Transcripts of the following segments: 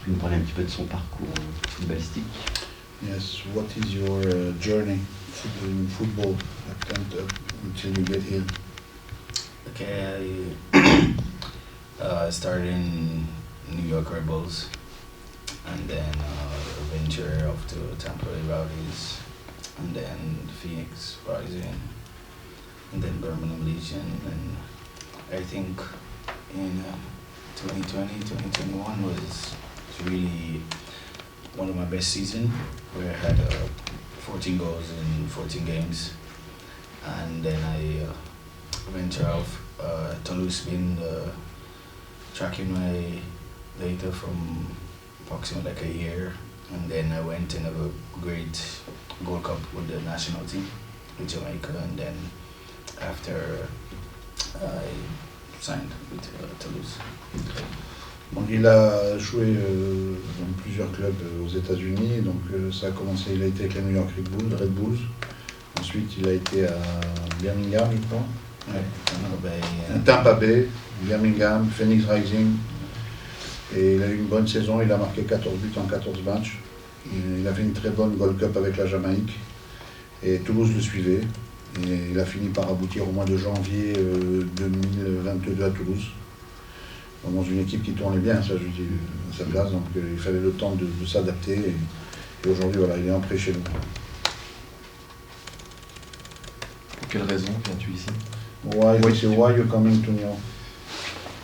peux nous parler un petit peu de son parcours footballistique? Yes, what is your journey in football until you get here? Okay, I started in New York Red Bulls, and then venture off to Tampa Bay Rowdies, and then Phoenix Rising, and then Birmingham Legion, and I think in 2020, 2021 was really one of my best seasons, where I had 14 goals in 14 games, and then I venture off Toulouse, been tracking my data from approximately like a year, and then I went in a great Gold Cup with the national team with Jamaica, and then after I signed with Toulouse. Donc il a joué dans plusieurs clubs aux États-Unis. Donc ça a commencé, il a été avec les New York Red Bulls. Ensuite il a été à Birmingham, je crois. Ouais. Tampa Bay, Birmingham, Phoenix Rising. Et il a eu une bonne saison, il a marqué 14 buts en 14 matchs. Il a fait une très bonne Gold Cup avec la Jamaïque. Et Toulouse le suivait. Et il a fini par aboutir au mois de janvier 2022 à Toulouse. Dans une équipe qui tournait bien, ça je dis, à sa place, donc il fallait le temps de s'adapter. Et aujourd'hui, voilà, il est entré chez nous. Pour quelle raison viens-tu ici? Why you coming to New York?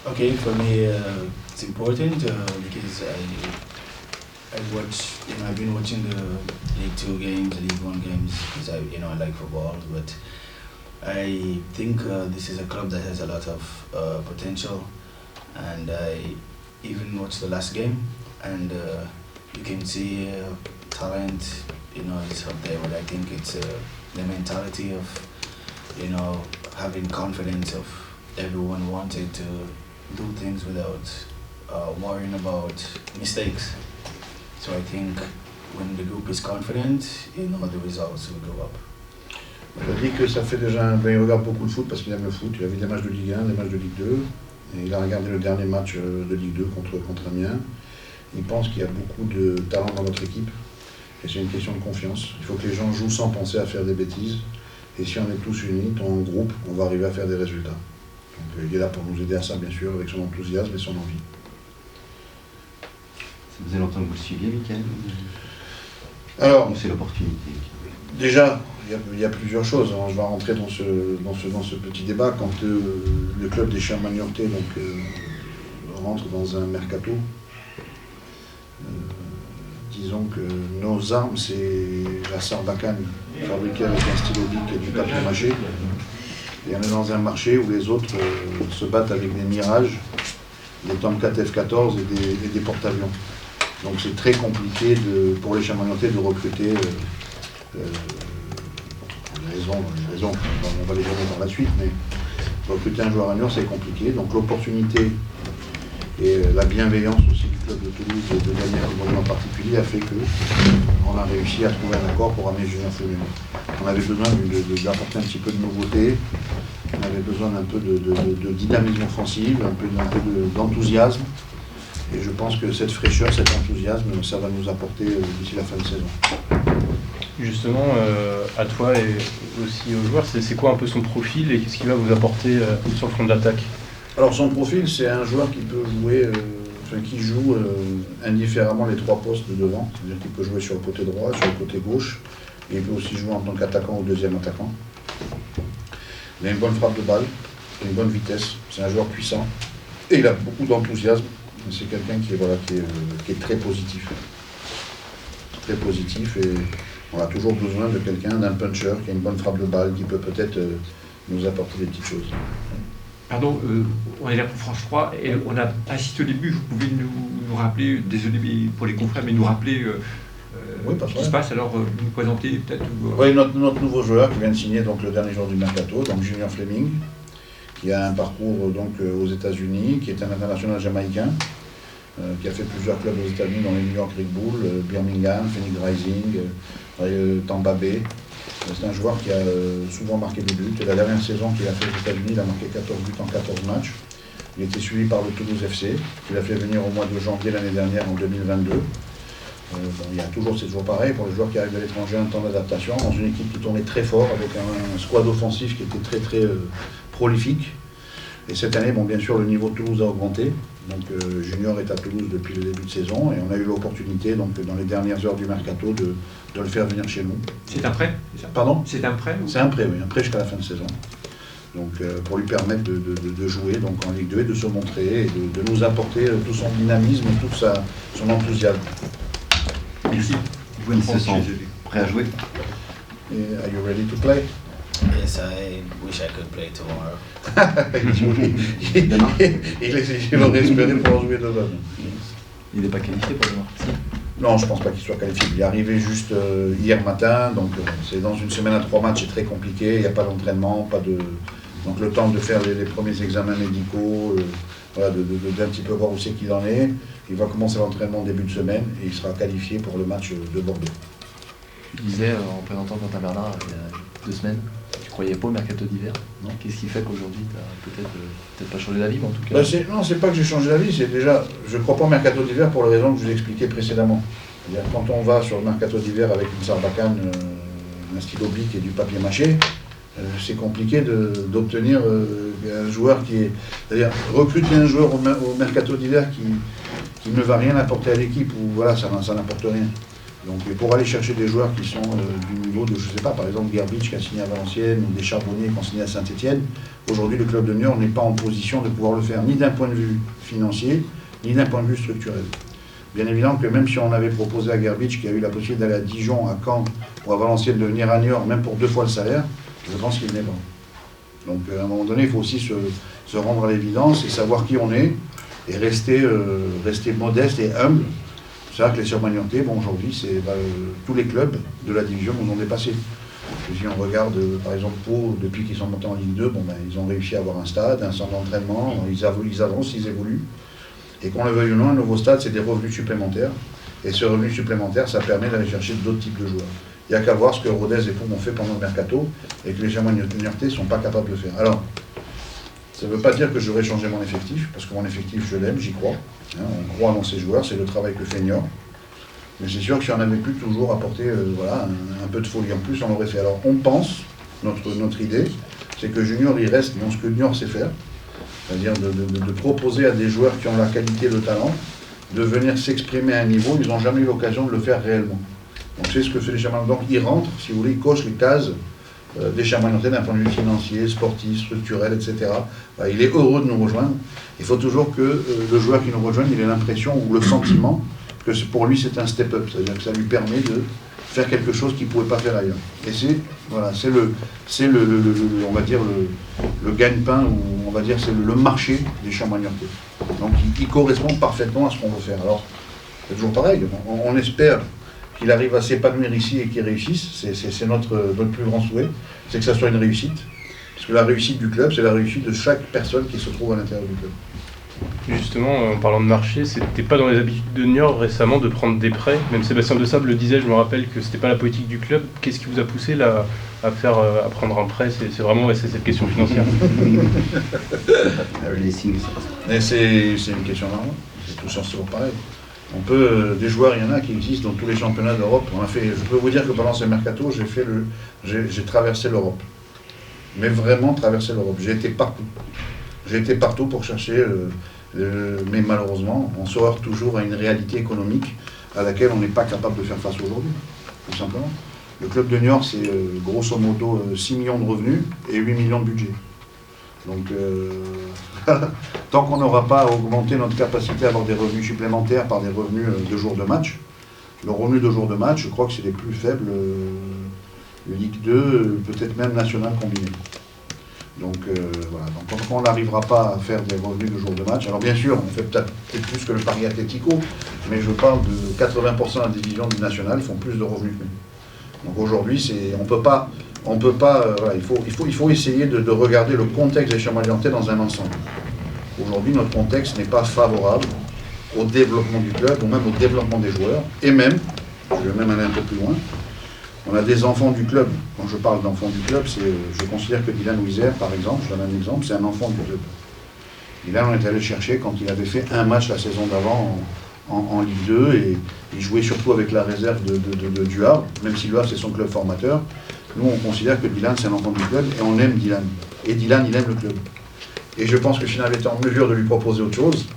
Okay, for me it's important because I watch, I've been watching the League 2 games, the League 1 games because I like football, but I think this is a club that has a lot of potential, and I even watched the last game, and you can see talent, is up there, but I think it's the mentality of, having confidence of everyone wanted to do things without worrying about mistakes. So I think when the group is confident, the results will go up. Il dit que ça fait déjà il regarde beaucoup de foot parce qu'il aime le foot. Il a vu des matchs de Ligue 1, des matchs de Ligue 2. Et il a regardé le dernier match de Ligue 2 contre Amiens. Il pense qu'il y a beaucoup de talent dans notre équipe. Et c'est une question de confiance. Il faut que les gens jouent sans penser à faire des bêtises. Et si on est tous unis, en groupe, on va arriver à faire des résultats. Donc il est là pour nous aider à ça, bien sûr, avec son enthousiasme et son envie. Ça faisait longtemps que vous le suiviez, Mickaël? Alors, c'est l'opportunité. Déjà, il y a plusieurs choses. Alors, je vais rentrer dans ce petit débat. Quand le club des Chiens Magnortais rentre dans un mercato, disons que nos armes, c'est la sarbacane fabriquée avec un stylo bic et du papier mâché. Et on est dans un marché où les autres se battent avec des Mirages, des Tomcat F-14 et des porte-avions. Donc c'est très compliqué pour les Chiens Magnortais de recruter. Les raisons, on va les donner dans la suite, mais recruter un joueur à Niort, c'est compliqué. Donc l'opportunité et la bienveillance aussi du club de Toulouse et de Daniel en particulier a fait qu'on a réussi à trouver un accord pour amener Julien Fleming. On avait besoin d'apporter un petit peu de nouveauté, on avait besoin d'un peu de dynamisme offensif, un peu d'enthousiasme. Et je pense que cette fraîcheur, cet enthousiasme, ça va nous apporter d'ici la fin de saison. Justement, à toi et aussi aux joueurs, c'est quoi un peu son profil et qu'est-ce qu'il va vous apporter sur le front de l'attaque? Alors son profil, c'est un joueur qui peut jouer, qui joue indifféremment les trois postes de devant. C'est-à-dire qu'il peut jouer sur le côté droit, sur le côté gauche, et il peut aussi jouer en tant qu'attaquant ou deuxième attaquant. Il a une bonne frappe de balle, une bonne vitesse, c'est un joueur puissant, et il a beaucoup d'enthousiasme. C'est quelqu'un qui est très positif. Très positif, et on a toujours besoin de quelqu'un, d'un puncher, qui a une bonne frappe de balle, qui peut peut-être nous apporter des petites choses. Pardon, on est là pour France 3 et on a assisté au début. Vous pouvez nous rappeler, désolé pour les confrères, mais nous rappeler ce qui se passe, alors nous présenter peut-être Oui, notre nouveau joueur qui vient de signer donc, le dernier jour du mercato, donc Junior Fleming, qui a un parcours donc, aux États-Unis, qui est un international jamaïcain, qui a fait plusieurs clubs aux États-Unis, dans les New York Red Bulls, Birmingham, Phoenix Rising, Tampa Bay. C'est un joueur qui a souvent marqué des buts. Et la dernière saison qu'il a fait aux États-Unis, il a marqué 14 buts en 14 matchs. Il était suivi par le Toulouse FC, qu'il a fait venir au mois de janvier l'année dernière, en 2022. Il y a toujours, c'est toujours pareil, pour les joueurs qui arrivent de l'étranger, un temps d'adaptation, dans une équipe qui tournait très fort, avec un squad offensif qui était très très prolifique. Et cette année, bon, bien sûr, le niveau de Toulouse a augmenté. Donc Junior est à Toulouse depuis le début de saison, et on a eu l'opportunité, donc, dans les dernières heures du mercato, de le faire venir chez nous. C'est un prêt? Pardon? C'est un prêt? C'est un prêt, oui, un prêt jusqu'à la fin de saison. Donc pour lui permettre de jouer donc, en Ligue 2 et de se montrer, et de nous apporter tout son dynamisme, tout son enthousiasme. Merci. Ils se sont prêts à jouer. Et are you ready to play? Yes, I wish I could play tomorrow. Il aurait espéré pouvoir jouer demain. Il n'est pas qualifié pour demain. Non, je ne pense pas qu'il soit qualifié. Il est arrivé juste hier matin, donc c'est dans une semaine à 3 matchs, c'est très compliqué, il n'y a pas d'entraînement, donc le temps de faire les premiers examens médicaux, voilà, d'un petit peu voir où c'est qu'il en est. Il va commencer l'entraînement début de semaine et il sera qualifié pour le match de Bordeaux. Tu disais en présentant Quentin Bernard il y a 2 semaines, tu croyais pas au mercato d'hiver? Non. Qu'est-ce qui fait qu'aujourd'hui tu n'as peut-être pas changé d'avis, mais en tout cas... Non, c'est pas que j'ai changé d'avis, c'est déjà, je ne crois pas au mercato d'hiver pour les raisons que je vous ai expliquées précédemment. C'est-à-dire quand on va sur le mercato d'hiver avec une sarbacane, un stylo bic et du papier mâché, c'est compliqué d'obtenir un joueur qui est... C'est-à-dire recruter un joueur au mercato d'hiver qui ne va rien apporter à l'équipe, ou voilà, ça n'apporte rien. Donc pour aller chercher des joueurs qui sont du niveau de, je ne sais pas, par exemple Gerbich qui a signé à Valenciennes, ou des Charbonniers qui ont signé à Saint-Etienne, aujourd'hui le club de Niort n'est pas en position de pouvoir le faire, ni d'un point de vue financier, ni d'un point de vue structurel. Bien évidemment que même si on avait proposé à Gerbich, qui a eu la possibilité d'aller à Dijon, à Caen, ou à Valenciennes, de venir à Niort, même pour 2 fois le salaire, je pense qu'il n'est pas. Donc à un moment donné, il faut aussi se rendre à l'évidence et savoir qui on est, et rester modeste et humble. C'est vrai que les Surmagnotais, bon, aujourd'hui, tous les clubs de la division nous ont dépassés. Si on regarde, par exemple, Pau, depuis qu'ils sont montés en Ligue 2, ils ont réussi à avoir un stade, un centre d'entraînement, ils avancent, ils évoluent. Et qu'on le veuille ou non, un nouveau stade, c'est des revenus supplémentaires. Et ce revenu supplémentaire, ça permet d'aller chercher d'autres types de joueurs. Il n'y a qu'à voir ce que Rodez et Pau ont fait pendant le mercato, et que les Surmagnotais ne sont pas capables de le faire. Alors, ça ne veut pas dire que j'aurais changé mon effectif, parce que mon effectif, je l'aime, j'y crois. On croit dans ces joueurs, c'est le travail que fait Niort. Mais c'est sûr que si on avait pu toujours apporter voilà, un peu de folie en plus, on l'aurait fait. Alors on pense, notre idée, c'est que Junior, il reste dans ce que Niort sait faire, c'est-à-dire de proposer à des joueurs qui ont la qualité, le talent, de venir s'exprimer à un niveau, ils n'ont jamais eu l'occasion de le faire réellement. Donc c'est ce que fait les Chamantais. Donc ils rentrent, si vous voulez, ils cochent les cases des Chamantais d'un point de vue financier, sportif, structurel, etc. Il est heureux de nous rejoindre. Il faut toujours que le joueur qui nous rejoigne, il ait l'impression ou le sentiment que pour lui c'est un step-up, c'est-à-dire que ça lui permet de faire quelque chose qu'il ne pouvait pas faire ailleurs. Et c'est on va dire le gagne-pain, ou on va dire c'est le marché des Chamantais. Donc il correspond parfaitement à ce qu'on veut faire. Alors c'est toujours pareil, on espère qu'il arrive à s'épanouir ici et qu'il réussisse, c'est notre plus grand souhait, c'est que ça soit une réussite. Parce que la réussite du club, c'est la réussite de chaque personne qui se trouve à l'intérieur du club. Justement, en parlant de marché, c'était pas dans les habitudes de Niort récemment de prendre des prêts. Même Sébastien De Sable le disait, je me rappelle que c'était pas la politique du club. Qu'est-ce qui vous a poussé là à prendre un prêt? C'est vraiment cette question financière. C'est une question normale. C'est toujours pareil. On peut, des joueurs, il y en a qui existent dans tous les championnats d'Europe. Je peux vous dire que pendant ce mercato, j'ai traversé l'Europe. Mais vraiment traversé l'Europe. J'ai été partout. J'ai été partout pour chercher, mais malheureusement, on se heurte toujours à une réalité économique à laquelle on n'est pas capable de faire face aujourd'hui, tout simplement. Le club de Niort, c'est grosso modo 6 millions de revenus et 8 millions de budget. Donc, tant qu'on n'aura pas augmenté notre capacité à avoir des revenus supplémentaires par des revenus de jours de match, le revenu de jours de match, je crois que c'est les plus faibles Ligue 2, peut-être même national combiné. Donc voilà, donc quand on n'arrivera pas à faire des revenus de jour de match, alors bien sûr, on fait peut-être plus que le Paris Atlético, mais je parle de 80% de la division du national font plus de revenus que nous. Donc aujourd'hui, on peut pas, voilà, il faut essayer de regarder le contexte des Chamantais dans un ensemble. Aujourd'hui, notre contexte n'est pas favorable au développement du club, ou même au développement des joueurs, et même, je vais même aller un peu plus loin, on a des enfants du club. Quand je parle d'enfants du club, je considère que Dylan Wiser, par exemple, je donne un exemple, c'est un enfant du club. Dylan, on est allé le chercher quand il avait fait un match la saison d'avant en Ligue 2 et il jouait surtout avec la réserve du Havre, même si le Havre c'est son club formateur. Nous on considère que Dylan c'est un enfant du club et on aime Dylan. Et Dylan il aime le club. Et je pense que si on avait été en mesure de lui proposer autre chose,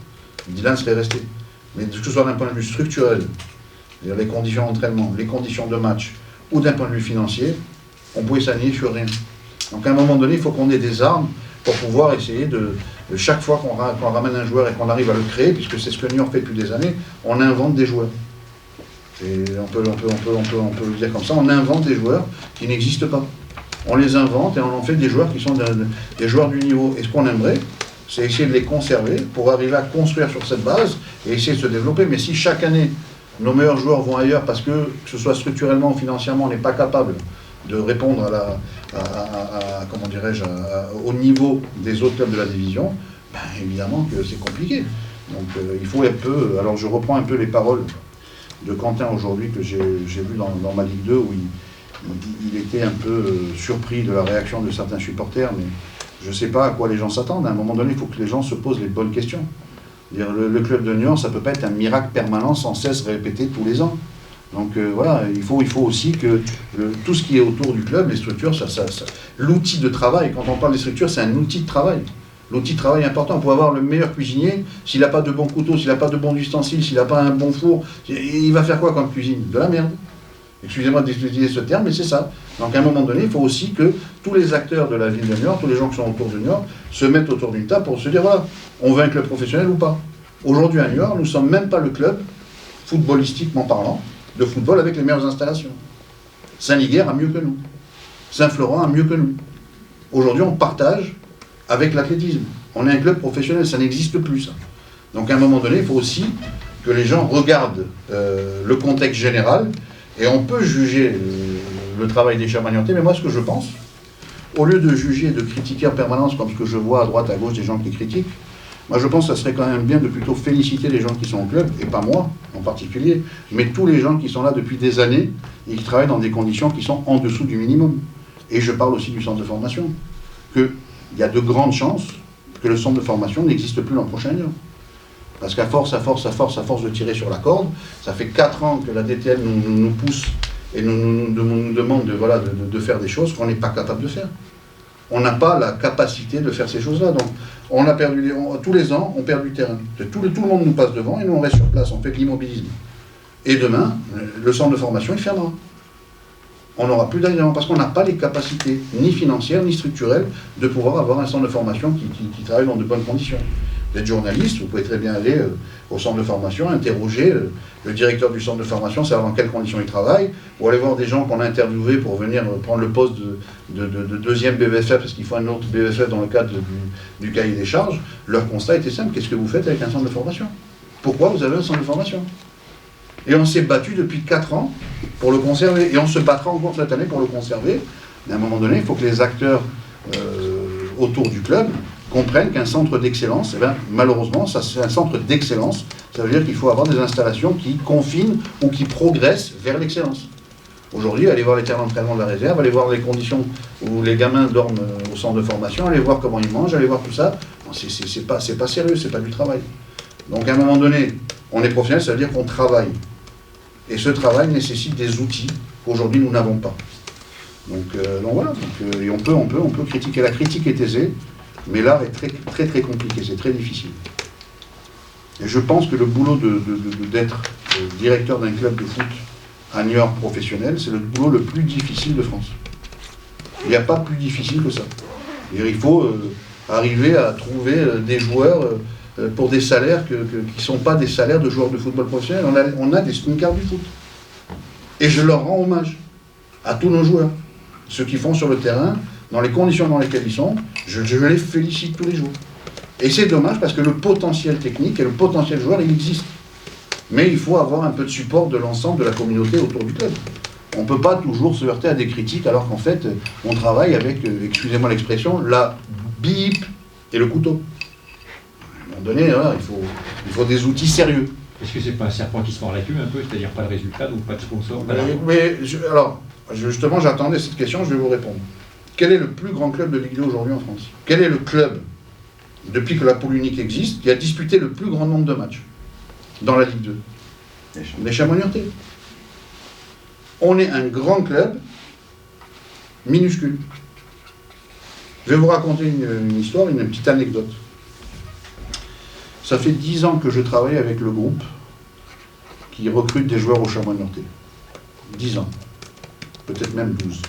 Dylan serait resté. Mais que ce soit d'un point de vue structurel, c'est-à-dire les conditions d'entraînement, les conditions de match, ou d'un point de vue financier, on pouvait s'aligner sur rien. Donc à un moment donné, il faut qu'on ait des armes pour pouvoir essayer de chaque fois qu'on ramène un joueur et qu'on arrive à le créer, puisque c'est ce que New York fait depuis des années, on invente des joueurs. Et on peut le dire comme ça, on invente des joueurs qui n'existent pas. On les invente et on en fait des joueurs qui sont des joueurs du niveau. Et ce qu'on aimerait, c'est essayer de les conserver pour arriver à construire sur cette base et essayer de se développer. Mais si chaque année, nos meilleurs joueurs vont ailleurs parce que ce soit structurellement ou financièrement, on n'est pas capable de répondre comment dirais-je, au niveau des autres clubs de la division, ben, évidemment que c'est compliqué. Donc il faut un peu, alors je reprends un peu les paroles de Quentin aujourd'hui que j'ai vu dans ma Ligue 2 où il était un peu surpris de la réaction de certains supporters, mais je ne sais pas à quoi les gens s'attendent. À un moment donné, il faut que les gens se posent les bonnes questions. Le club de New York, ça ne peut pas être un miracle permanent sans cesse répété tous les ans. Donc voilà, il faut aussi que tout ce qui est autour du club, les structures, l'outil de travail, quand on parle des structures, c'est un outil de travail. L'outil de travail est important. Pour avoir le meilleur cuisinier, s'il n'a pas de bons couteaux, s'il n'a pas de bons ustensiles, s'il n'a pas un bon four, il va faire quoi comme cuisine? De la merde. Excusez-moi d'utiliser ce terme, mais c'est ça. Donc à un moment donné, il faut aussi que tous les acteurs de la ville de New York, tous les gens qui sont autour de New York, se mettent autour d'une table pour se dire, voilà, on veut un club professionnel ou pas. Aujourd'hui à New York, nous ne sommes même pas le club, footballistiquement parlant, de football avec les meilleures installations. Saint-Liguerre a mieux que nous. Saint-Florent a mieux que nous. Aujourd'hui, on partage avec l'athlétisme. On est un club professionnel, ça n'existe plus, ça. Donc à un moment donné, il faut aussi que les gens regardent le contexte général, et on peut juger le travail des chers Magnoté, mais moi, ce que je pense, au lieu de juger et de critiquer en permanence, comme ce que je vois à droite, à gauche, des gens qui critiquent, moi, je pense que ça serait quand même bien de plutôt féliciter les gens qui sont au club, et pas moi en particulier, mais tous les gens qui sont là depuis des années et qui travaillent dans des conditions qui sont en dessous du minimum. Et je parle aussi du centre de formation. Qu'il y a de grandes chances que le centre de formation n'existe plus l'an prochain. Parce qu'à force de tirer sur la corde, ça fait 4 ans que la DTN nous pousse et nous demande de faire des choses qu'on n'est pas capable de faire. On n'a pas la capacité de faire ces choses-là. Donc, on a perdu, tous les ans, on perd du terrain. Tout le monde nous passe devant et nous, on reste sur place, on fait de l'immobilisme. Et demain, le centre de formation, il fermera. On n'aura plus d'adhérents parce qu'on n'a pas les capacités, ni financières, ni structurelles, de pouvoir avoir un centre de formation qui travaille dans de bonnes conditions. Vous êtes journaliste, vous pouvez très bien aller au centre de formation, interroger le directeur du centre de formation, savoir dans quelles conditions il travaille, ou aller voir des gens qu'on a interviewés pour venir prendre le poste de deuxième BVFF, parce qu'il faut un autre BVFF dans le cadre du cahier des charges. Leur constat était simple, qu'est-ce que vous faites avec un centre de formation? Pourquoi vous avez un centre de formation? Et on s'est battu depuis 4 ans pour le conserver, et on se battra encore cette année pour le conserver. Mais à un moment donné, il faut que les acteurs autour du club comprennent qu'un centre d'excellence, malheureusement, ça c'est un centre d'excellence, ça veut dire qu'il faut avoir des installations qui confinent ou qui progressent vers l'excellence. Aujourd'hui, allez voir les terrains d'entraînement de la réserve, allez voir les conditions où les gamins dorment au centre de formation, allez voir comment ils mangent, allez voir tout ça. C'est pas sérieux, c'est pas du travail. Donc à un moment donné, on est professionnel, ça veut dire qu'on travaille. Et ce travail nécessite des outils qu'aujourd'hui nous n'avons pas. Donc voilà, et on peut critiquer. La critique est aisée, mais l'art est très compliqué, c'est très difficile. Et je pense que le boulot d'être directeur d'un club de foot à New York professionnel, c'est le boulot le plus difficile de France. Il n'y a pas plus difficile que ça. Et il faut arriver à trouver des joueurs pour des salaires qui ne sont pas des salaires de joueurs de football professionnel. On a des smicards du foot. Et je leur rends hommage à tous nos joueurs. Ceux qui font sur le terrain, dans les conditions dans lesquelles ils sont, je les félicite tous les jours. Et c'est dommage parce que le potentiel technique et le potentiel joueur, il existe. Mais il faut avoir un peu de support de l'ensemble de la communauté autour du club. On ne peut pas toujours se heurter à des critiques alors qu'en fait, on travaille avec, excusez-moi l'expression, la bip et le couteau. À un moment donné, voilà, il faut des outils sérieux. Est-ce que c'est pas un serpent qui se mord la queue un peu, c'est-à-dire pas de résultat, donc pas de sponsor? Justement, j'attendais cette question, je vais vous répondre. Quel est le plus grand club de Ligue 2 aujourd'hui en France? Quel est le club depuis que la poule unique existe, qui a disputé le plus grand nombre de matchs dans la Ligue 2. Les Chamonix-Niortais. On est un grand club minuscule. Je vais vous raconter une histoire, une petite anecdote. Ça fait 10 ans que je travaille avec le groupe qui recrute des joueurs au Chamonix-Niortais. 10 ans. Peut-être même 12.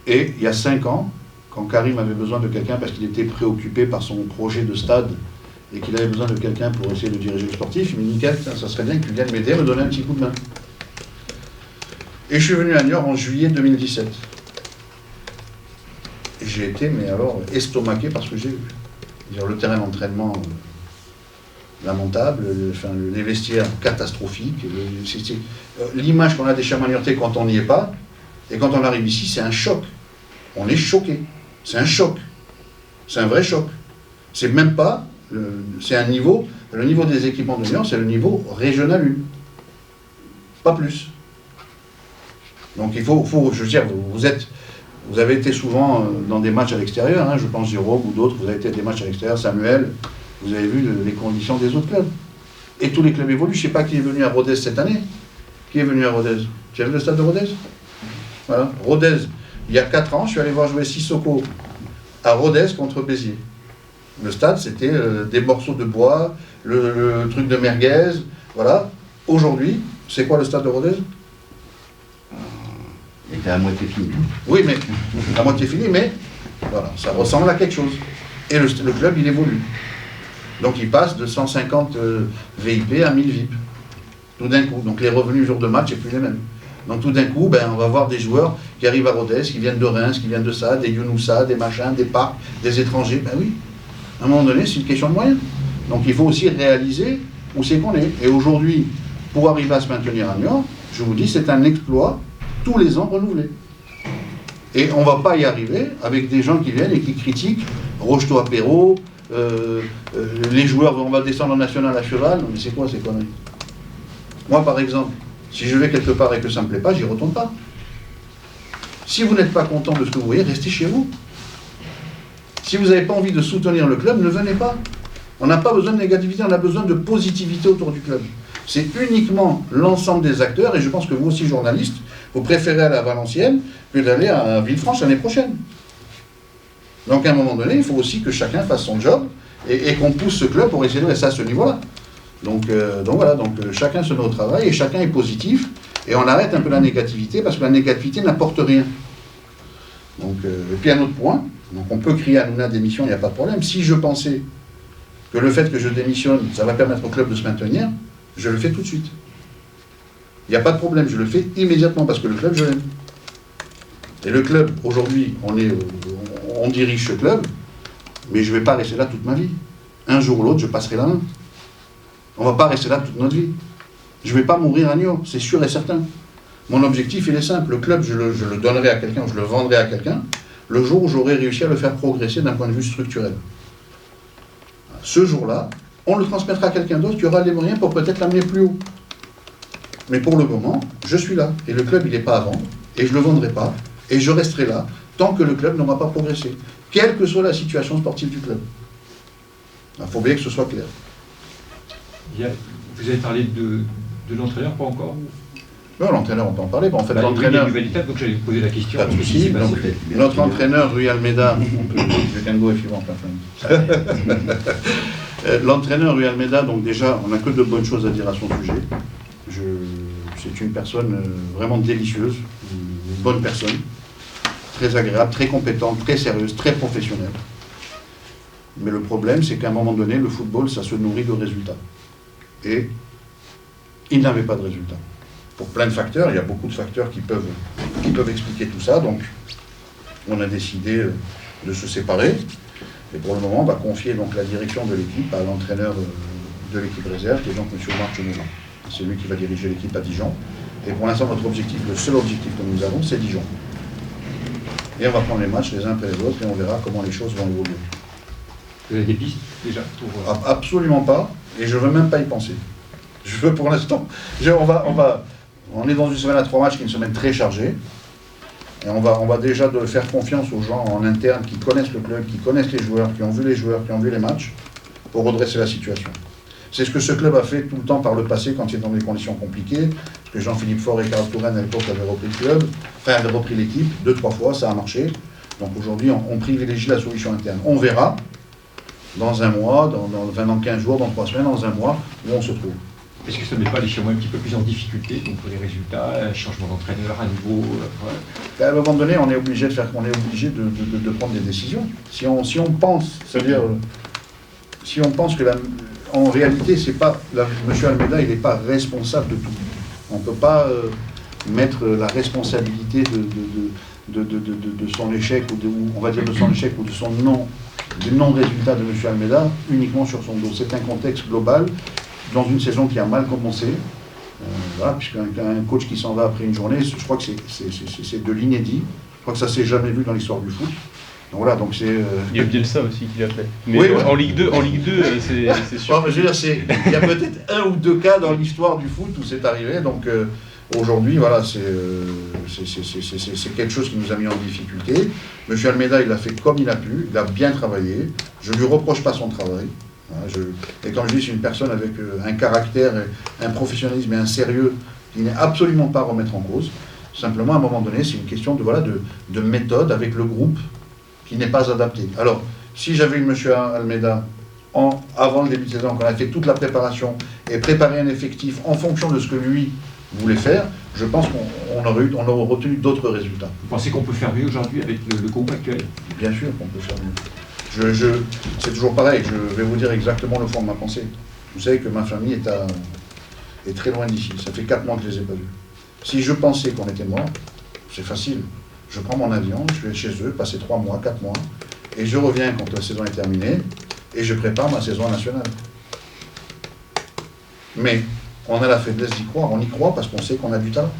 Et il y a 5 ans, quand Karim avait besoin de quelqu'un parce qu'il était préoccupé par son projet de stade et qu'il avait besoin de quelqu'un pour essayer de diriger le sportif, il m'a dit Nickel, ça serait bien que tu viennes m'aider, me donner un petit coup de main. Et je suis venu à Niort en juillet 2017. Et j'ai été, mais alors, estomaqué par ce que j'ai vu. Le terrain d'entraînement lamentable, les vestiaires catastrophiques. L'image qu'on a des Chamonix-Niortais quand on n'y est pas, et quand on arrive ici, c'est un choc. On est choqué. C'est un choc. C'est un vrai choc. C'est même pas... c'est un niveau... Le niveau des équipements de Niort, c'est le niveau régional 1. Pas plus. Donc il faut je veux dire, vous avez été souvent dans des matchs à l'extérieur, hein, je pense Jérôme ou d'autres, vous avez été à des matchs à l'extérieur, Samuel, vous avez vu les conditions des autres clubs. Et tous les clubs évoluent. Je ne sais pas qui est venu à Rodez cette année. Qui est venu à Rodez? Tu as vu le stade de Rodez? Voilà. Rodez, il y a 4 ans, je suis allé voir jouer Sissoko à Rodez contre Béziers. Le stade, c'était des morceaux de bois, le truc de merguez, voilà. Aujourd'hui, c'est quoi le stade de Rodez? Il était à moitié fini. Oui, mais à moitié fini, mais voilà, ça ressemble à quelque chose. Et le club, il évolue. Donc il passe de 150 VIP à 1000 VIP. Tout d'un coup. Donc les revenus jour de match, c'est plus les mêmes. Donc tout d'un coup, on va voir des joueurs qui arrivent à Rodez, qui viennent de Reims, qui viennent de ça, des Younoussa, des machins, des parcs, des étrangers. Ben oui, à un moment donné, c'est une question de moyens. Donc il faut aussi réaliser où c'est qu'on est. Et aujourd'hui, pour arriver à se maintenir à Niort, je vous dis, c'est un exploit tous les ans renouvelé. Et on ne va pas y arriver avec des gens qui viennent et qui critiquent Rocheteau apéro, les joueurs, on va descendre en national à cheval. Non mais c'est quoi ces conneries? Moi par exemple, si je vais quelque part et que ça ne me plaît pas, j'y retourne pas. Si vous n'êtes pas content de ce que vous voyez, restez chez vous. Si vous n'avez pas envie de soutenir le club, ne venez pas. On n'a pas besoin de négativité, on a besoin de positivité autour du club. C'est uniquement l'ensemble des acteurs, et je pense que vous aussi, journalistes, vous préférez aller à Valenciennes que d'aller à Villefranche l'année prochaine. Donc à un moment donné, il faut aussi que chacun fasse son job, et qu'on pousse ce club pour essayer de rester à ce niveau-là. Donc voilà, chacun se met au travail, et chacun est positif, et on arrête un peu la négativité, parce que la négativité n'apporte rien. Donc, et puis un autre point, donc on peut crier à Nouna démission, il n'y a pas de problème. Si je pensais que le fait que je démissionne, ça va permettre au club de se maintenir, je le fais tout de suite. Il n'y a pas de problème, je le fais immédiatement, parce que le club, je l'aime. Et le club, aujourd'hui, on dirige ce club, mais je ne vais pas rester là toute ma vie. Un jour ou l'autre, je passerai la main. On ne va pas rester là toute notre vie. Je ne vais pas mourir à Niort, c'est sûr et certain. Mon objectif, il est simple. Le club, je le donnerai à quelqu'un, je le vendrai à quelqu'un, le jour où j'aurai réussi à le faire progresser d'un point de vue structurel. Ce jour-là, on le transmettra à quelqu'un d'autre qui aura les moyens pour peut-être l'amener plus haut. Mais pour le moment, je suis là. Et le club, il n'est pas à vendre. Et je ne le vendrai pas. Et je resterai là tant que le club n'aura pas progressé. Quelle que soit la situation sportive du club. Il faut bien que ce soit clair. Vous avez parlé de l'entraîneur, pas encore? Non, l'entraîneur, on peut en parler. En fait, l'entraîneur... Il y a une nouvelle étape, donc j'allais vous poser la question. Pas de souci. Donc, notre entraîneur, Rui Almeida... Je can go if you want, l'entraîneur Rui Almeida, donc déjà, on n'a que de bonnes choses à dire à son sujet. C'est une personne vraiment délicieuse, une bonne personne, très agréable, très compétente, très sérieuse, très professionnelle. Mais le problème, c'est qu'à un moment donné, le football, ça se nourrit de résultats. Et il n'avait pas de résultats. Pour plein de facteurs, il y a beaucoup de facteurs qui peuvent expliquer tout ça. Donc, on a décidé de se séparer. Et pour le moment, on va confier donc la direction de l'équipe à l'entraîneur de l'équipe réserve, qui est donc M. Marc Chenelan. C'est lui qui va diriger l'équipe à Dijon. Et pour l'instant, notre objectif, le seul objectif que nous avons, c'est Dijon. Et on va prendre les matchs les uns après les autres et on verra comment les choses vont évoluer. Vous avez des pistes déjà pour... Absolument pas, et je ne veux même pas y penser. Je veux pour l'instant... On est dans une semaine à 3 matchs qui est une semaine très chargée. Et on va déjà faire confiance aux gens en interne qui connaissent le club, qui connaissent les joueurs, qui ont vu les matchs, pour redresser la situation. C'est ce que ce club a fait tout le temps par le passé quand il est dans des conditions compliquées, parce que Jean-Philippe Faure et Carl Touraine à l'époque avaient repris le club, avaient repris l'équipe, 2-3 fois, ça a marché. Donc aujourd'hui, on privilégie la solution interne. On verra dans un mois, dans 15 jours, dans 3 semaines, dans un mois, où on se trouve. Est-ce que ça ne met pas les Chamois un petit peu plus en difficulté donc pour les résultats, changement d'entraîneur à nouveau À un moment donné, on est obligé de prendre des décisions. Si on pense, c'est-à-dire, si on pense que en réalité, c'est pas M. Almeida, il n'est pas responsable de tout. On ne peut pas mettre la responsabilité de son échec ou on va dire de son échec ou du non-résultat de M. Almeida uniquement sur son dos. C'est un contexte global. Dans une saison qui a mal commencé, voilà, puisqu'un coach qui s'en va après une journée, je crois que c'est de l'inédit. Je crois que ça ne s'est jamais vu dans l'histoire du foot. Donc voilà, donc c'est. Il y a Bielsa aussi qui l'a fait. Mais oui, en Ligue 2, c'est sûr. Bon, je veux dire, il y a peut-être 1 ou 2 cas dans l'histoire du foot où c'est arrivé. Donc aujourd'hui, voilà, c'est quelque chose qui nous a mis en difficulté. M. Almeida, il a fait comme il a pu, il a bien travaillé. Je ne lui reproche pas son travail. Et comme je dis, c'est une personne avec un caractère, un professionnalisme et un sérieux qui n'est absolument pas à remettre en cause. Simplement, à un moment donné, c'est une question de méthode avec le groupe qui n'est pas adapté. Alors, si j'avais eu M. Almeida avant le début de saison, quand on a fait toute la préparation et préparé un effectif en fonction de ce que lui voulait faire, je pense qu'on aurait retenu d'autres résultats. Vous pensez qu'on peut faire mieux aujourd'hui avec le groupe actuel? Bien sûr qu'on peut faire mieux. C'est toujours pareil, je vais vous dire exactement le fond de ma pensée. Vous savez que ma famille est très loin d'ici. Ça fait 4 mois que je ne les ai pas vus. Si je pensais qu'on était mort, c'est facile. Je prends mon avion, je vais chez eux, passer 3 mois, 4 mois, et je reviens quand la saison est terminée, et je prépare ma saison nationale. Mais on a la faiblesse d'y croire. On y croit parce qu'on sait qu'on a du talent.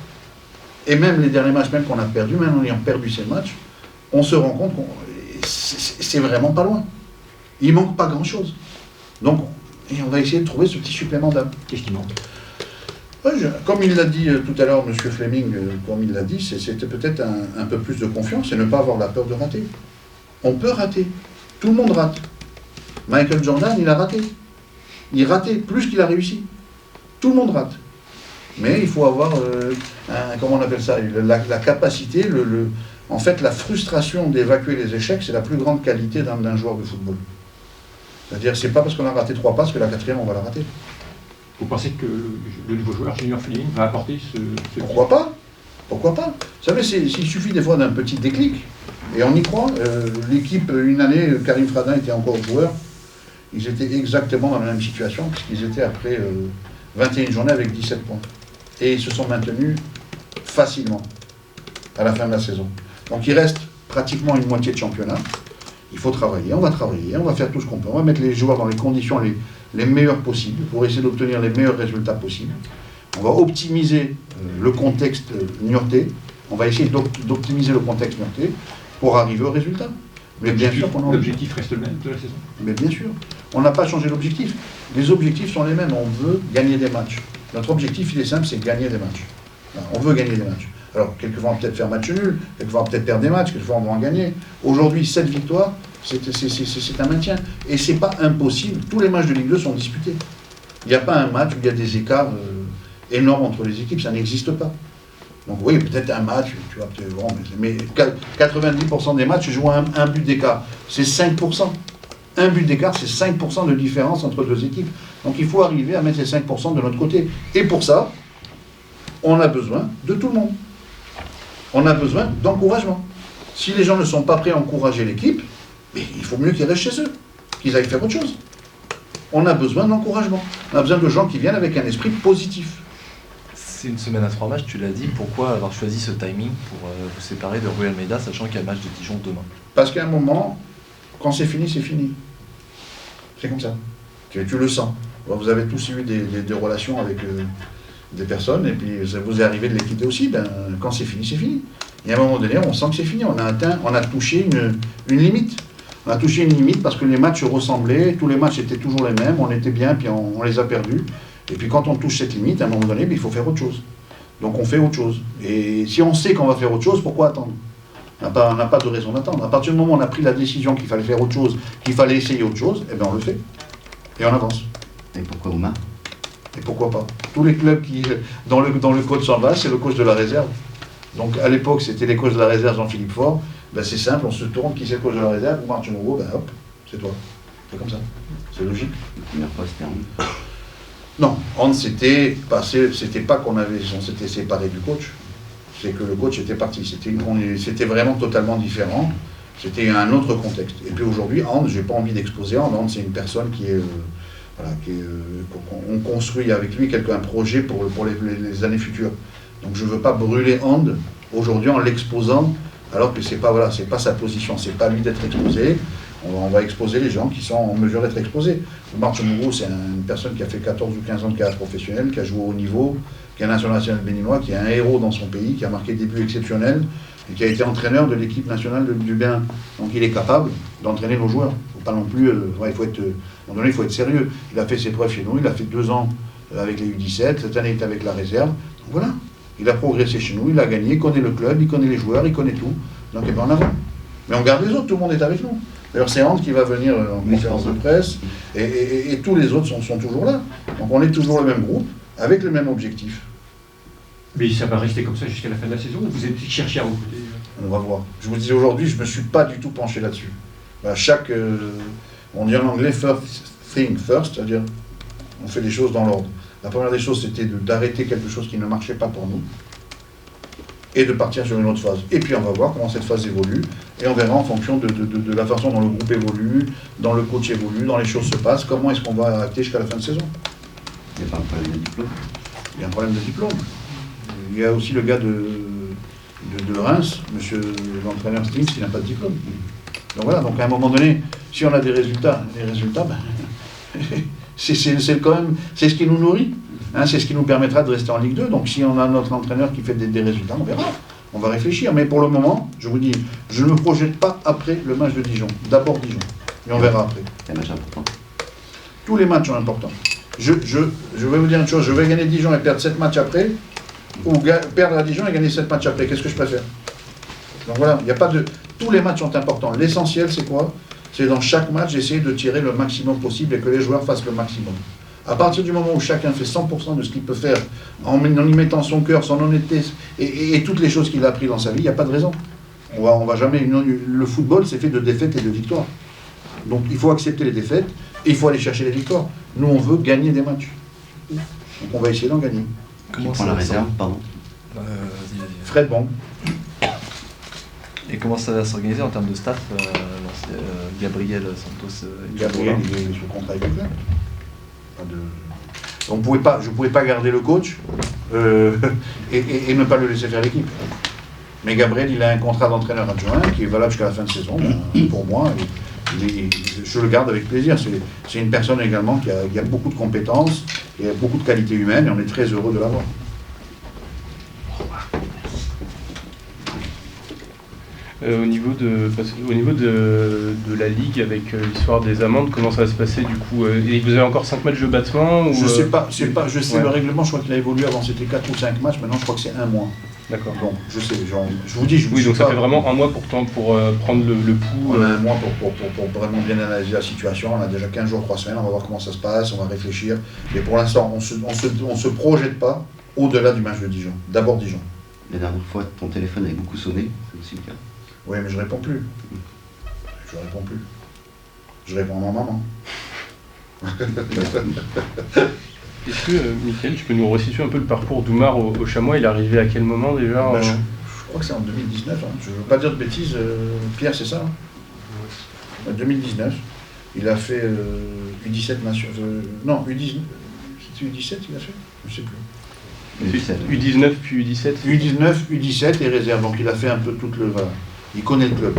Et même les derniers matchs, même qu'on a perdu, même en ayant perdu ces matchs, on se rend compte que c'est vraiment pas loin. Il manque pas grand-chose. Donc, on va essayer de trouver ce petit supplément d'âme. Qu'est-ce qui manque? Comme il l'a dit tout à l'heure, M. Fleming, comme il l'a dit, c'était peut-être un peu plus de confiance et ne pas avoir la peur de rater. On peut rater. Tout le monde rate. Michael Jordan, il a raté. Il ratait plus qu'il a réussi. Tout le monde rate. Mais il faut avoir, comment on appelle ça, la capacité, en fait, la frustration d'évacuer les échecs, c'est la plus grande qualité d'un joueur de football. C'est-à-dire, c'est pas parce qu'on a raté 3 passes que la 4e, on va la rater. Vous pensez que le nouveau joueur, Junior Fleming, va apporter ce Pourquoi pas? Pourquoi pas? Vous savez, s'il suffit des fois d'un petit déclic, et on y croit. L'équipe, une année, Karim Fradin était encore joueur, ils étaient exactement dans la même situation, puisqu'ils étaient après 21 journées avec 17 points. Et ils se sont maintenus facilement à la fin de la saison. Donc il reste pratiquement une moitié de championnat. Il faut travailler, on va faire tout ce qu'on peut. On va mettre les joueurs dans les conditions les meilleures possibles pour essayer d'obtenir les meilleurs résultats possibles. On va optimiser le contexte niortais. On va essayer d'optimiser le contexte niortais pour arriver au résultat. Mais bien sûr l'objectif reste le même de la saison. Mais bien sûr. On n'a pas changé l'objectif. Les objectifs sont les mêmes. On veut gagner des matchs. Notre objectif, il est simple, c'est gagner des matchs. On veut gagner des matchs. Alors, quelquefois, on va peut-être faire match nul, quelquefois, on va peut-être perdre des matchs, quelquefois, on va en gagner. Aujourd'hui, 7 victoires, c'est un maintien. Et c'est pas impossible. Tous les matchs de Ligue 2 sont disputés. Il n'y a pas un match où il y a des écarts énormes entre les équipes, ça n'existe pas. Donc oui, peut-être un match, tu vois, bon, mais 90% des matchs jouent un but d'écart. C'est 5%. Un but d'écart, c'est 5% de différence entre 2 équipes. Donc il faut arriver à mettre ces 5% de notre côté. Et pour ça, on a besoin de tout le monde. On a besoin d'encouragement. Si les gens ne sont pas prêts à encourager l'équipe, il faut mieux qu'ils restent chez eux, qu'ils aillent faire autre chose. On a besoin d'encouragement. On a besoin de gens qui viennent avec un esprit positif. C'est une semaine à 3 matchs, tu l'as dit. Pourquoi avoir choisi ce timing pour vous séparer de Rui Almeida, sachant qu'il y a le match de Dijon demain? Parce qu'à un moment, quand c'est fini, c'est fini. C'est comme ça. Tu le sens. Vous avez tous eu des relations avec des personnes, et puis ça vous est arrivé de les quitter aussi. Quand c'est fini, c'est fini. Et à un moment donné, on sent que c'est fini. On a touché une limite. On a touché une limite parce que les matchs ressemblaient, tous les matchs étaient toujours les mêmes, on était bien, puis on les a perdus. Et puis quand on touche cette limite, à un moment donné, il faut faire autre chose. Donc on fait autre chose. Et si on sait qu'on va faire autre chose, pourquoi attendre? On n'a pas de raison d'attendre. À partir du moment où on a pris la décision qu'il fallait faire autre chose, qu'il fallait essayer autre chose, eh bien on le fait. Et on avance. Et pourquoi Oumar? Et pourquoi pas? Tous les clubs qui, dans le coach s'en va, c'est le coach de la réserve. Donc à l'époque, c'était les coachs de la réserve Jean-Philippe Faure. Ben, c'est simple, on se tourne, qui c'est le coach de la réserve? Oumar Tchoumouro, ben hop, c'est toi. C'est comme ça. C'est logique. La première fois, c'était Hand. Non, Hand, c'était pas qu'on s'était séparé du coach. C'est que le coach était parti. C'était vraiment totalement différent. C'était un autre contexte. Et puis aujourd'hui, Hand, j'ai pas envie d'exposer Hand. Hand, c'est une personne qui est... on construit avec lui un projet pour les années futures. Donc je ne veux pas brûler Hand aujourd'hui en l'exposant, alors que c'est pas sa position, c'est pas lui d'être exposé. On va exposer les gens qui sont en mesure d'être exposés. Oumar Tchoumouro, c'est une personne qui a fait 14 ou 15 ans de carrière professionnelle, qui a joué au haut niveau, qui est un national béninois, qui est un héros dans son pays, qui a marqué des buts exceptionnels, et qui a été entraîneur de l'équipe nationale du Bénin. Donc il est capable d'entraîner nos joueurs. Faut pas non plus, à un moment donné, il faut être sérieux. Il a fait ses preuves chez nous, il a fait 2 ans avec les U17, cette année il est avec la réserve. Donc voilà, il a progressé chez nous, il a gagné, il connaît le club, il connaît les joueurs, il connaît tout. Donc il va en avant. Mais on garde les autres, tout le monde est avec nous. D'ailleurs c'est Hand qui va venir en conférence de presse, et tous les autres sont toujours là. Donc on est toujours le même groupe, avec le même objectif. Mais ça va rester comme ça jusqu'à la fin de la saison, ou vous êtes cherché à recruter? On va voir. Je vous dis aujourd'hui, je ne me suis pas du tout penché là-dessus. On dit en anglais first thing first, c'est-à-dire on fait les choses dans l'ordre. La première des choses, c'était d'arrêter quelque chose qui ne marchait pas pour nous et de partir sur une autre phase. Et puis on va voir comment cette phase évolue et on verra en fonction de la façon dont le groupe évolue, dont le coach évolue, dont les choses se passent, comment est-ce qu'on va arrêter jusqu'à la fin de saison. Il n'y a pas un problème de diplôme? Il y a un problème de diplôme. Il y a aussi le gars de Reims, monsieur l'entraîneur Stings, qui n'a pas de diplôme. Donc voilà, donc à un moment donné, si on a des résultats, c'est ce qui nous nourrit, hein, c'est ce qui nous permettra de rester en Ligue 2. Donc si on a notre entraîneur qui fait des résultats, on verra, on va réfléchir. Mais pour le moment, je vous dis, je ne me projette pas après le match de Dijon. D'abord Dijon, et on verra après. C'est un match important. Tous les matchs sont importants. Je vais vous dire une chose, je vais gagner Dijon et perdre 7 matchs après, ou perdre à Dijon et gagner 7 matchs après. Qu'est-ce que je préfère? Donc voilà, il n'y a pas de... Tous les matchs sont importants. L'essentiel, c'est quoi? C'est dans chaque match, essayer de tirer le maximum possible et que les joueurs fassent le maximum. À partir du moment où chacun fait 100% de ce qu'il peut faire, en y mettant son cœur, son honnêteté et toutes les choses qu'il a appris dans sa vie, il n'y a pas de raison. On va jamais... Le football, c'est fait de défaites et de victoires. Donc il faut accepter les défaites et il faut aller chercher les victoires. Nous, on veut gagner des matchs. Donc on va essayer d'en gagner. Comment ça la réserve, pardon? Vas-y. Fred Bon. Et comment ça va s'organiser en termes de staff? Gabriel Santos. Gabriel, il est sous contrat avec le club. Donc je ne pouvais pas garder le coach et ne pas le laisser faire l'équipe. Mais Gabriel, il a un contrat d'entraîneur adjoint qui est valable jusqu'à la fin de saison. Pour moi, je le garde avec plaisir. C'est une personne également qui a beaucoup de compétences, qui a beaucoup de qualités humaines et on est très heureux de l'avoir. Au niveau de la Ligue, avec l'histoire des amendes, comment ça va se passer du coup? Et vous avez encore 5 matchs de battement ou, Je sais pas, je sais le règlement, je crois qu'il a évolué, avant c'était 4 ou 5 matchs, maintenant je crois que c'est 1 mois. D'accord. Donc je sais, je vous dis, oui, donc ça fait vraiment 1 mois pour prendre le pouls. On a 1 mois pour vraiment bien analyser la situation, on a déjà 15 jours, 3 semaines, on va voir comment ça se passe, on va réfléchir. Mais pour l'instant, on se projette pas au-delà du match de Dijon. D'abord Dijon. La dernière fois, ton téléphone avait beaucoup sonné, c'est aussi le cas? Oui, mais je réponds plus. Je réponds à ma maman. Est-ce que, Mickaël, tu peux nous resituer un peu le parcours d'Oumar au Chamois? Il est arrivé à quel moment déjà? Je crois que c'est en 2019. Hein. Je ne veux pas dire de bêtises. Pierre, c'est ça? En 2019. Il a fait U17 national. Non, U19. C'était U17 qu'il a fait? Je ne sais plus. U19 puis U17. U19, U17 et réserve. Donc il a fait un peu toute le... Voilà. Il connaît le club.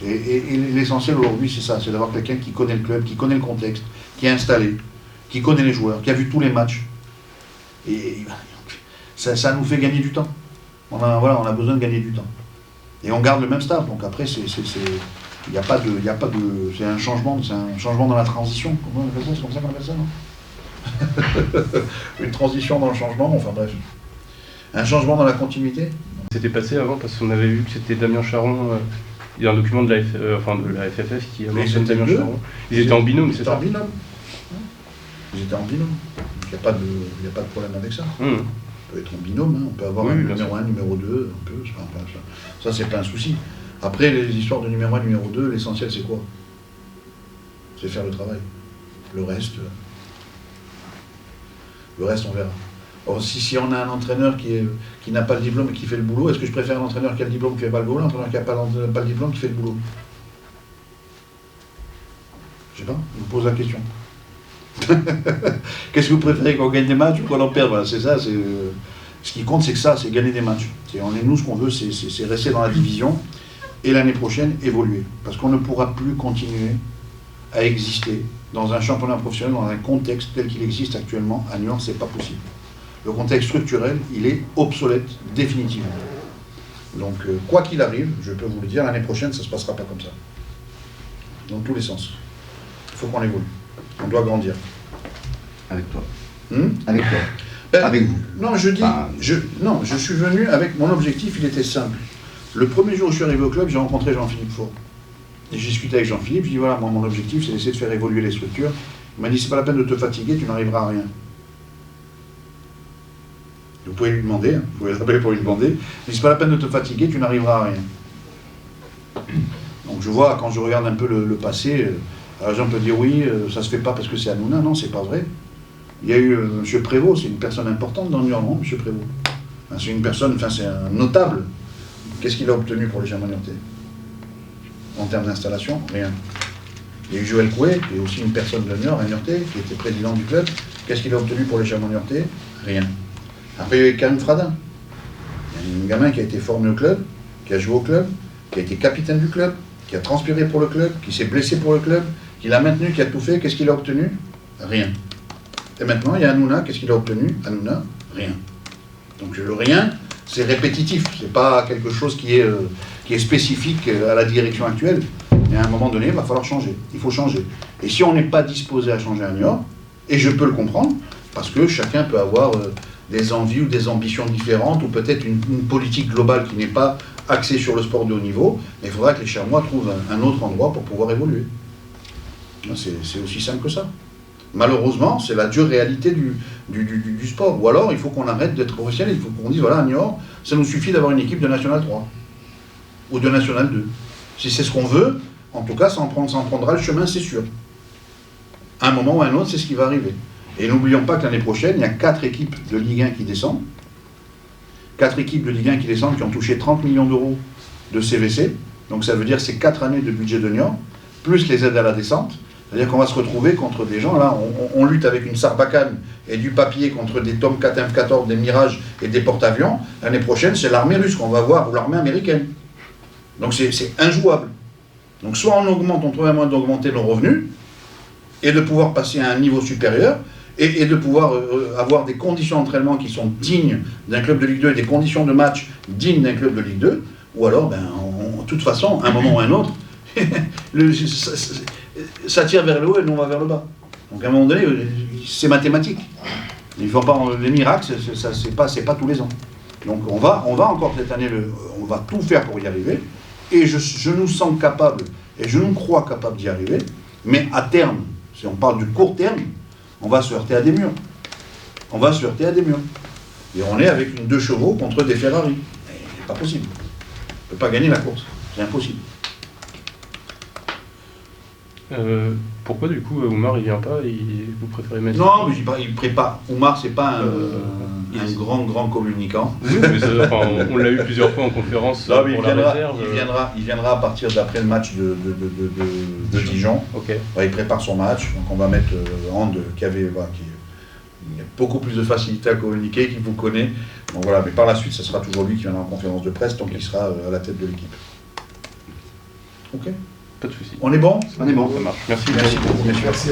Et l'essentiel aujourd'hui, c'est ça, c'est d'avoir quelqu'un qui connaît le club, qui connaît le contexte, qui est installé, qui connaît les joueurs, qui a vu tous les matchs. Et ça nous fait gagner du temps. On a besoin de gagner du temps. Et on garde le même staff. Donc après, c'est un changement dans la transition. Comment on appelle ça? C'est comme ça qu'on appelle ça, non? Une transition dans le changement, enfin bref. Un changement dans la continuité. s'était passé avant, parce qu'on avait vu que c'était Damien Charron, il y a un document de la FFF qui mentionne Damien Charron. Ils étaient en binôme, c'est ça? Ils étaient en binôme. Il n'y a pas de problème avec ça. On peut être en binôme, hein. On peut avoir un numéro 1, numéro 2, on peut, ça c'est pas un souci. Après, les histoires de numéro 1, numéro 2, l'essentiel c'est quoi? C'est faire le travail. Le reste, on verra. Or, si on a un entraîneur qui n'a pas le diplôme et qui fait le boulot, est-ce que je préfère un entraîneur qui a le diplôme qui ne fait pas le boulot, un entraîneur qui n'a pas le diplôme qui fait le boulot? Je sais pas, je vous pose la question. Qu'est-ce que vous préférez, qu'on gagne des matchs ou qu'on en perde? Voilà, c'est ça, ce qui compte, c'est que ça, c'est gagner des matchs. Nous, ce qu'on veut, c'est rester dans la division et l'année prochaine, évoluer. Parce qu'on ne pourra plus continuer à exister dans un championnat professionnel, dans un contexte tel qu'il existe actuellement à Niort, c'est pas possible. Le contexte structurel, il est obsolète définitivement. Donc, quoi qu'il arrive, je peux vous le dire, l'année prochaine, ça ne se passera pas comme ça. Dans tous les sens. Il faut qu'on évolue. On doit grandir. Avec toi. Avec toi. Avec vous. Non, je suis venu avec mon objectif, il était simple. Le premier jour où je suis arrivé au club, j'ai rencontré Jean-Philippe Faure. Et j'ai discuté avec Jean-Philippe, je lui ai dit voilà, moi, mon objectif, c'est d'essayer de faire évoluer les structures. Il m'a dit c'est pas la peine de te fatiguer, tu n'arriveras à rien. Vous pouvez lui demander, vous pouvez l'appeler pour lui demander, mais c'est pas la peine de te fatiguer, tu n'arriveras à rien. Donc je vois, quand je regarde un peu le passé, les gens peuvent dire oui, ça se fait pas parce que c'est Hanouna. Non, c'est pas vrai. Il y a eu M. Prévost, c'est une personne importante dans Niort, non, M. Prévost. Enfin, c'est une personne, enfin c'est un notable. Qu'est-ce qu'il a obtenu pour les Germains niortais? En termes d'installation, rien. Il y a eu Joël Coué, qui est aussi une personne de Niort, un Niortais, qui était président du club. Qu'est-ce qu'il a obtenu pour les Germains niortais? Rien. Après, il y a eu Karim Fradin. Il y a un gamin qui a été formé au club, qui a joué au club, qui a été capitaine du club, qui a transpiré pour le club, qui s'est blessé pour le club, qui l'a maintenu, qui a tout fait. Qu'est-ce qu'il a obtenu? Rien. Et maintenant, il y a Hanouna. Qu'est-ce qu'il a obtenu? Hanouna, rien. Donc le rien, c'est répétitif. C'est pas quelque chose qui est spécifique à la direction actuelle. Mais à un moment donné, il va falloir changer. Il faut changer. Et si on n'est pas disposé à changer à Niort, et je peux le comprendre, parce que chacun peut avoir des envies ou des ambitions différentes, ou peut-être une politique globale qui n'est pas axée sur le sport de haut niveau, mais il faudra que les Charmois trouvent un autre endroit pour pouvoir évoluer. C'est aussi simple que ça. Malheureusement, c'est la dure réalité du sport. Ou alors, il faut qu'on arrête d'être professionnel. Il faut qu'on dise, voilà, à Niort, ça nous suffit d'avoir une équipe de National 3. Ou de National 2. Si c'est ce qu'on veut, en tout cas, ça en prendra le chemin, c'est sûr. À un moment ou à un autre, c'est ce qui va arriver. Et n'oublions pas que l'année prochaine, il y a 4 équipes de Ligue 1 qui descendent. 4 équipes de Ligue 1 qui descendent, qui ont touché 30 millions d'euros de CVC. Donc ça veut dire que c'est 4 années de budget de Niort, plus les aides à la descente. C'est-à-dire qu'on va se retrouver contre des gens, là, on lutte avec une sarbacane et du papier contre des Tomcat F-14, des Mirage et des porte-avions. L'année prochaine, c'est l'armée russe qu'on va voir, ou l'armée américaine. Donc c'est injouable. Donc soit on trouve un moyen d'augmenter nos revenus, et de pouvoir passer à un niveau supérieur, et de pouvoir avoir des conditions d'entraînement qui sont dignes d'un club de Ligue 2, et des conditions de match dignes d'un club de Ligue 2, ou alors, de toute façon, à un moment ou à un autre, ça tire vers le haut et nous on va vers le bas. Donc à un moment donné, c'est mathématique. Il faut pas, les miracles, c'est pas tous les ans. Donc on va encore cette année, on va tout faire pour y arriver, et je nous sens capable, et je nous crois capable d'y arriver, mais à terme, si on parle du court terme, on va se heurter à des murs. On va se heurter à des murs. Et on est avec une 2 chevaux contre des Ferrari. C'est pas possible. On ne peut pas gagner la course. C'est impossible. Pourquoi du coup Oumar il vient pas et vous préférez mettre... Non, mais il prépare. Oumar c'est pas un grand communicant. Oui, mais on l'a eu plusieurs fois en conférence. Non, mais il viendra à partir d'après le match de Dijon. Okay. Il prépare son match. Donc on va mettre Hand qui a beaucoup plus de facilité à communiquer, qui vous connaît. Donc voilà, mais par la suite, ce sera toujours lui qui viendra en conférence de presse, donc il sera à la tête de l'équipe. Ok. Pas de soucis. On est bon? On est bon. Ça marche. Merci. Merci beaucoup. Merci.